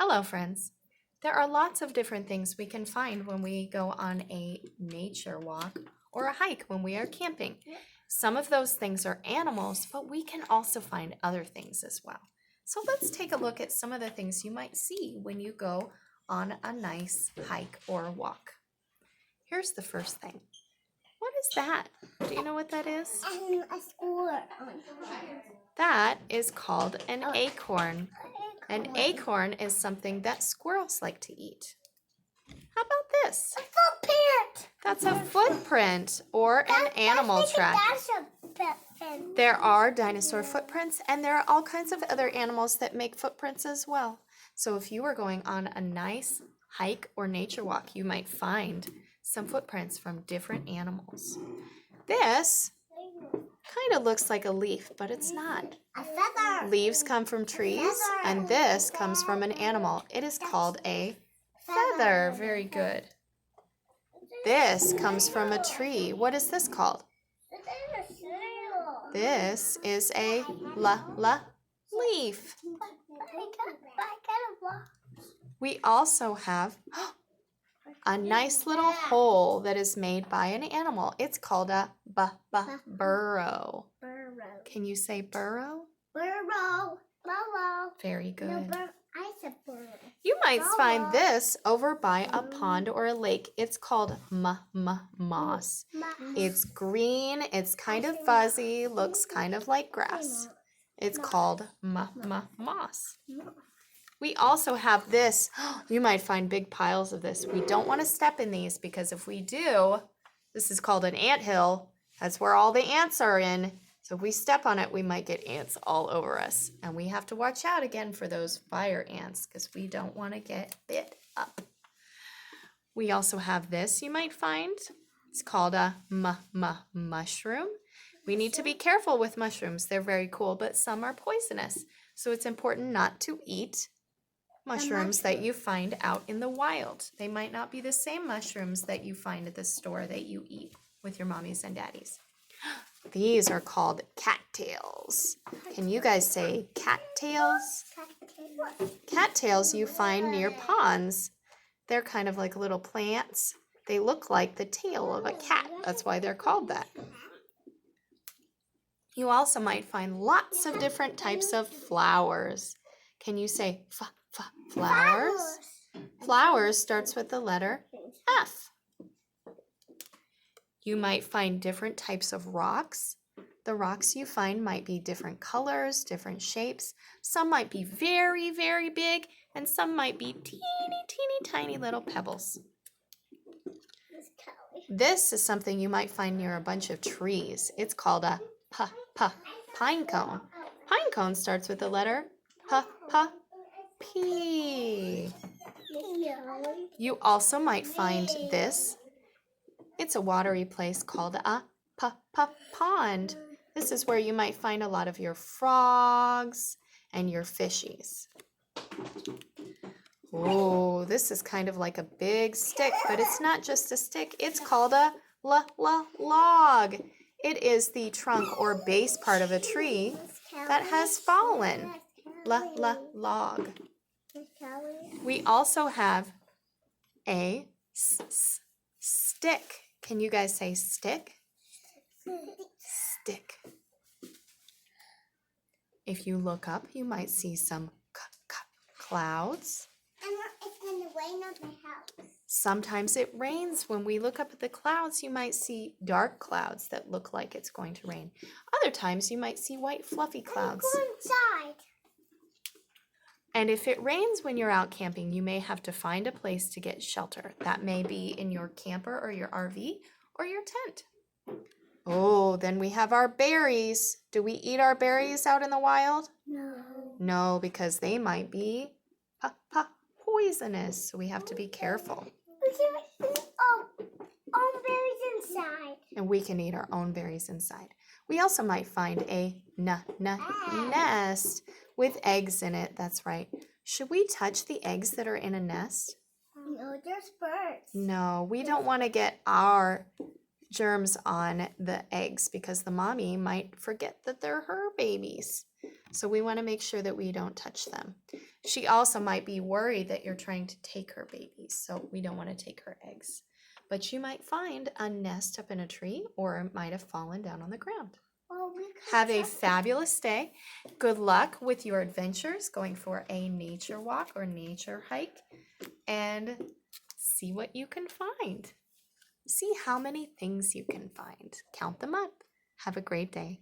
Hello, friends. There are lots of different things we can find when we go on a nature walk or a hike when we are camping. Some of those things are animals, but we can also find other things as well. So let's take a look at some of the things you might see when you go on a nice hike or walk. Here's the first thing. What is that? Do you know what that is? A squirrel. That is called an acorn. An acorn is something that squirrels like to eat. How about this? A footprint. That's a footprint or an animal track. That's a footprint. There are dinosaur footprints, and there are all kinds of other animals that make footprints as well. So if you were going on a nice hike or nature walk, you might find some footprints from different animals. This kind of looks like a leaf, but it's not. A feather. Leaves come from trees, and this comes from an animal. It is called a feather. Very good. This comes from a tree. What is this called? This is a leaf. We also have a nice little hole that is made by an animal. It's called a burrow. Can you say burrow? Burrow. Very good. No, I said burrow. You might find this over by a pond or a lake. It's called moss. It's green, it's kind of fuzzy, looks kind of like grass. It's called moss. We also have this. You might find big piles of this. We don't want to step in these because if we do, this is called an anthill. That's where all the ants are in. So if we step on it, we might get ants all over us. And we have to watch out again for those fire ants because we don't want to get bit up. We also have this you might find. It's called a mushroom. We need to be careful with mushrooms. They're very cool, but some are poisonous. So it's important not to eat mushrooms that you find out in the wild. They might not be the same mushrooms that you find at the store that you eat with your mommies and daddies. These are called cattails. Can you guys say cattails? Cattails you find near ponds. They're kind of like little plants. They look like the tail of a cat. That's why they're called that. You also might find lots of different types of flowers. Can you say flowers? Flowers starts with the letter F. You might find different types of rocks. The rocks you find might be different colors, different shapes. Some might be very, very big, and some might be teeny, tiny little pebbles. This is something you might find near a bunch of trees. It's called a pine cone. Pine cone starts with the letter P. You also might find this. It's a watery place called a pond. This is where you might find a lot of your frogs and your fishies. Oh, this is kind of like a big stick, but it's not just a stick. It's called a log. It is the trunk or base part of a tree that has fallen. Log. We also have a stick. Can you guys say stick? Stick. If you look up, you might see some clouds. It's going to rain on my house. Sometimes it rains. When we look up at the clouds, you might see dark clouds that look like it's going to rain. Other times, you might see white fluffy clouds. Go inside. And if it rains when you're out camping, you may have to find a place to get shelter. That may be in your camper or your RV or your tent. Oh, then we have our berries. Do we eat our berries out in the wild? No. No, because they might be poisonous. So we have to be careful. We can eat own berries inside. And we can eat our own berries inside. We also might find a nest with eggs in it. That's right. Should we touch the eggs that are in a nest? No, there's birds. No, we don't want to get our germs on the eggs because the mommy might forget that they're her babies. So we want to make sure that we don't touch them. She also might be worried that you're trying to take her babies, so we don't want to take her eggs. But you might find a nest up in a tree, or it might have fallen down on the ground. Well, we could Have a check- fabulous day. Good luck with your adventures, going for a nature walk or nature hike, and see what you can find. See how many things you can find. Count them up. Have a great day.